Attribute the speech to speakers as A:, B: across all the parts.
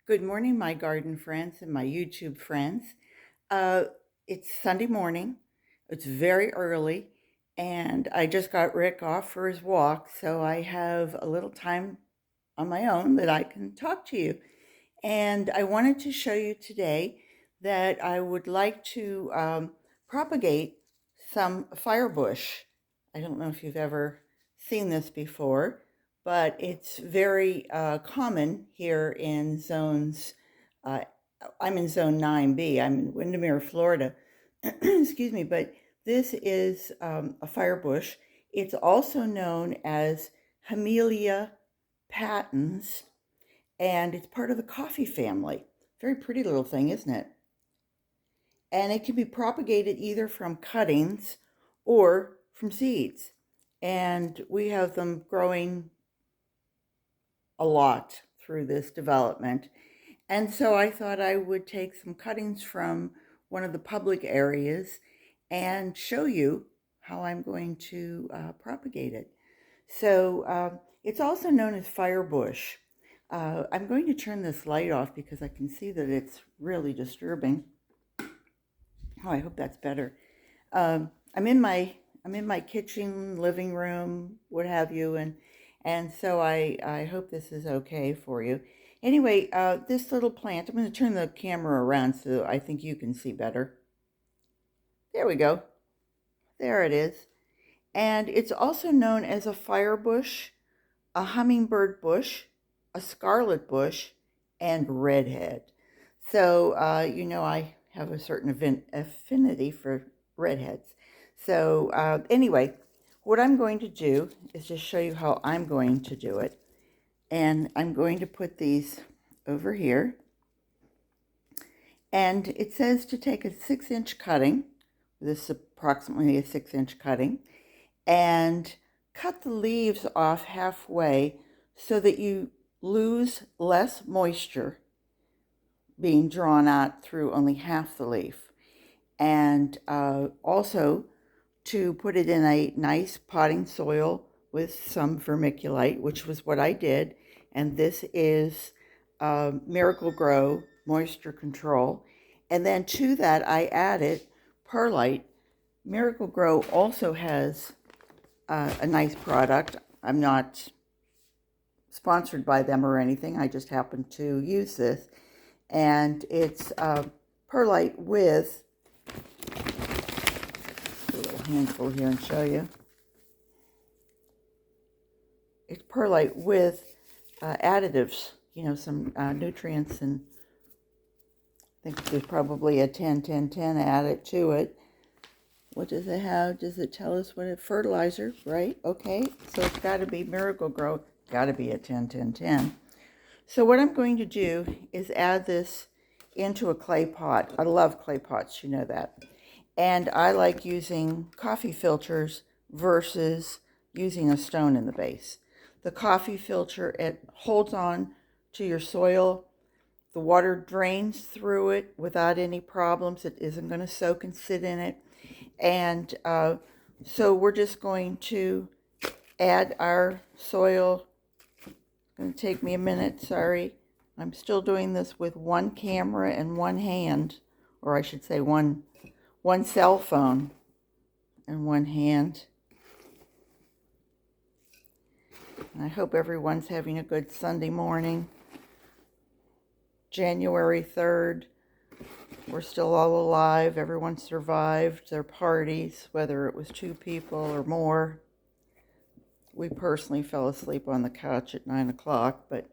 A: Good morning, my garden friends and my YouTube friends. Uh, it's Sunday morning. It's very early, and I just got Rick off for his walk, so I have a little time on my own that I can talk to you. And I wanted to show you today that I would like to propagate some firebush. I don't know if you've ever seen this before, but it's very common here in zones. Uh, I'm in zone 9B. I'm in Windermere, Florida. Excuse me, but this is a firebush. It's also known as Hamelia patens, and it's part of the coffee family. Very pretty little thing, isn't it? And it can be propagated either from cuttings or from seeds. And we have them growing a lot through this development. And so I thought I would take some cuttings from one of the public areas and show you how I'm going to propagate it. So it's also known as firebush. I'm going to turn this light off because I can see that it's really disturbing. Oh, I hope that's better. Um, I'm in my I'm in my kitchen, living room, what have you, and so I hope this is okay for you. Anyway, this little plant, I'm going to turn the camera around so I think you can see better. There we go. There it is. And it's also known as a firebush, a hummingbird bush, a scarlet bush, and redhead. So, I have a certain affinity for redheads. So, anyway, what I'm going to do is just show you how I'm going to do it. And I'm going to put these over here. And it says to take a 6-inch cutting. This is approximately a 6-inch cutting. And cut the leaves off halfway so that you lose less moisture being drawn out through only half the leaf. And also to put it in a nice potting soil with some vermiculite, which was what I did. And this is Miracle Grow Moisture Control. And then to that, I added perlite. Miracle Grow also has a nice product. I'm not sponsored by them or anything. I just happen to use this. And it's perlite with a little handful here and show you. It's perlite with additives, some nutrients, and I think there's probably a 10-10-10 added to it. What does it have? Does it tell us what it's fertilizer, right? Okay, so it's got to be Miracle Grow, got to be a 10-10-10. So what I'm going to do is add this into a clay pot. I love clay pots, you know that. And I like using coffee filters versus using a stone in the base. The coffee filter, it holds on to your soil. The water drains through it without any problems. It isn't going to soak and sit in it. And so we're just going to add our soil. It's going to take me a minute, sorry. I'm still doing this with one camera and one hand, or I should say one cell phone and one hand. And I hope everyone's having a good Sunday morning. January 3rd. We're still all alive. Everyone survived their parties, whether it was 2 people or more. We personally fell asleep on the couch at 9 o'clock, but,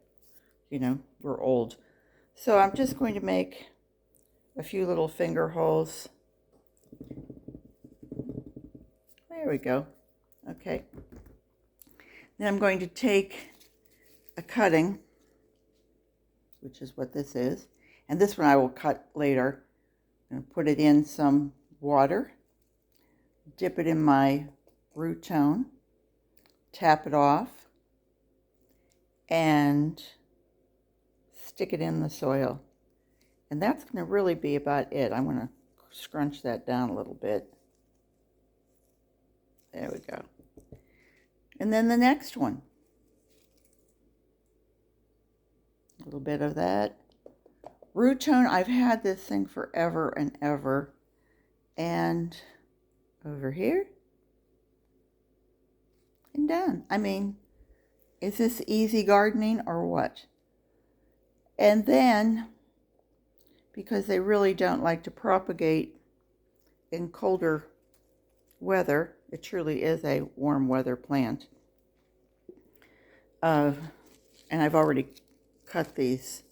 A: we're old. So I'm just going to make a few little finger holes. There we go. Okay. Then I'm going to take a cutting, which is what this is, and this one I will cut later. I'm going to put it in some water, dip it in my root tone, tap it off, and stick it in the soil. And that's going to really be about it. I'm going to scrunch that down a little bit. There we go. And then the next one. A little bit of that. Root tone, I've had this thing forever and ever. And over here and done. I mean, is this easy gardening or what? And then, because they really don't like to propagate in colder weather, it truly is a warm weather plant. And I've already cut these.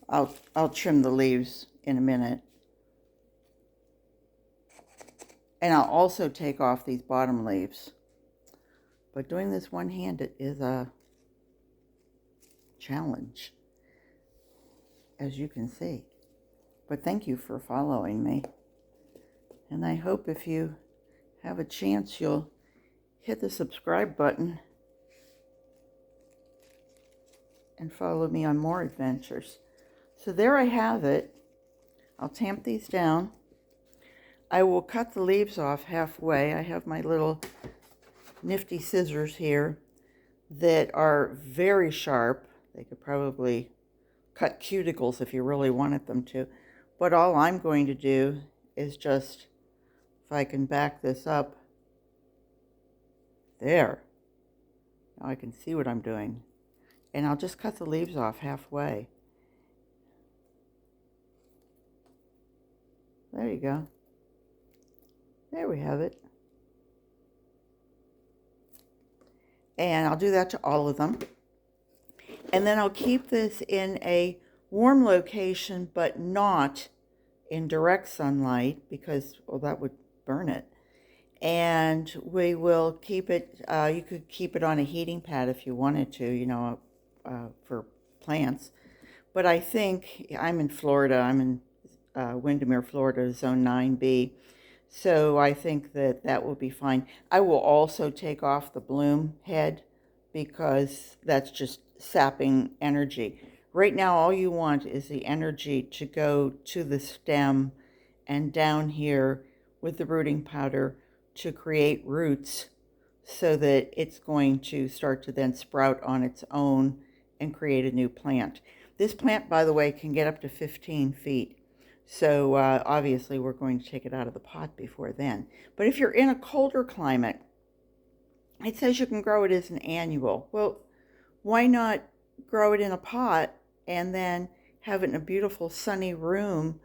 A: I'll trim the leaves in a minute. And I'll also take off these bottom leaves. But doing this one-handed is a challenge, as you can see. But thank you for following me. And I hope if you have a chance, you'll hit the subscribe button and follow me on more adventures. So there I have it. I'll tamp these down. I will cut the leaves off halfway. I have my little nifty scissors here that are very sharp. They could probably cut cuticles if you really wanted them to. But all I'm going to do is just, if I can back this up, there. Now I can see what I'm doing. And I'll just cut the leaves off halfway. There you go. There we have it. And I'll do that to all of them. And then I'll keep this in a warm location, but not in direct sunlight because, well, that would burn it. And we will keep it, you could keep it on a heating pad if you wanted to, you know, for plants. But I think, I'm in Florida, I'm in Windermere, Florida, Zone 9B. So I think that that will be fine. I will also take off the bloom head because that's just sapping energy. Right now, all you want is the energy to go to the stem and down here with the rooting powder to create roots so that it's going to start to then sprout on its own and create a new plant. This plant, by the way, can get up to 15 feet. So obviously we're going to take it out of the pot before then. But if you're in a colder climate, it says you can grow it as an annual. Well, why not grow it in a pot and then have it in a beautiful sunny room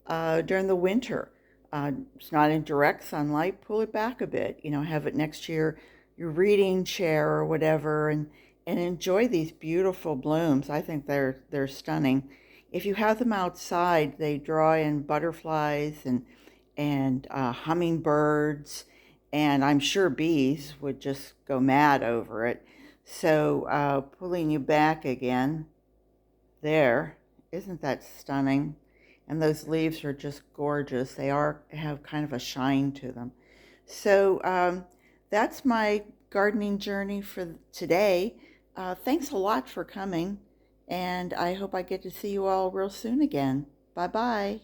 A: during the winter? It's not in direct sunlight. Pull it back a bit. You know, have it next to your reading chair or whatever, and enjoy these beautiful blooms. I think they're stunning. If you have them outside, they draw in butterflies and hummingbirds, and I'm sure bees would just go mad over it. So pulling you back again, there, isn't that stunning? And those leaves are just gorgeous. They have kind of a shine to them. So that's my gardening journey for today. Thanks a lot for coming. And I hope I get to see you all real soon again. Bye-bye.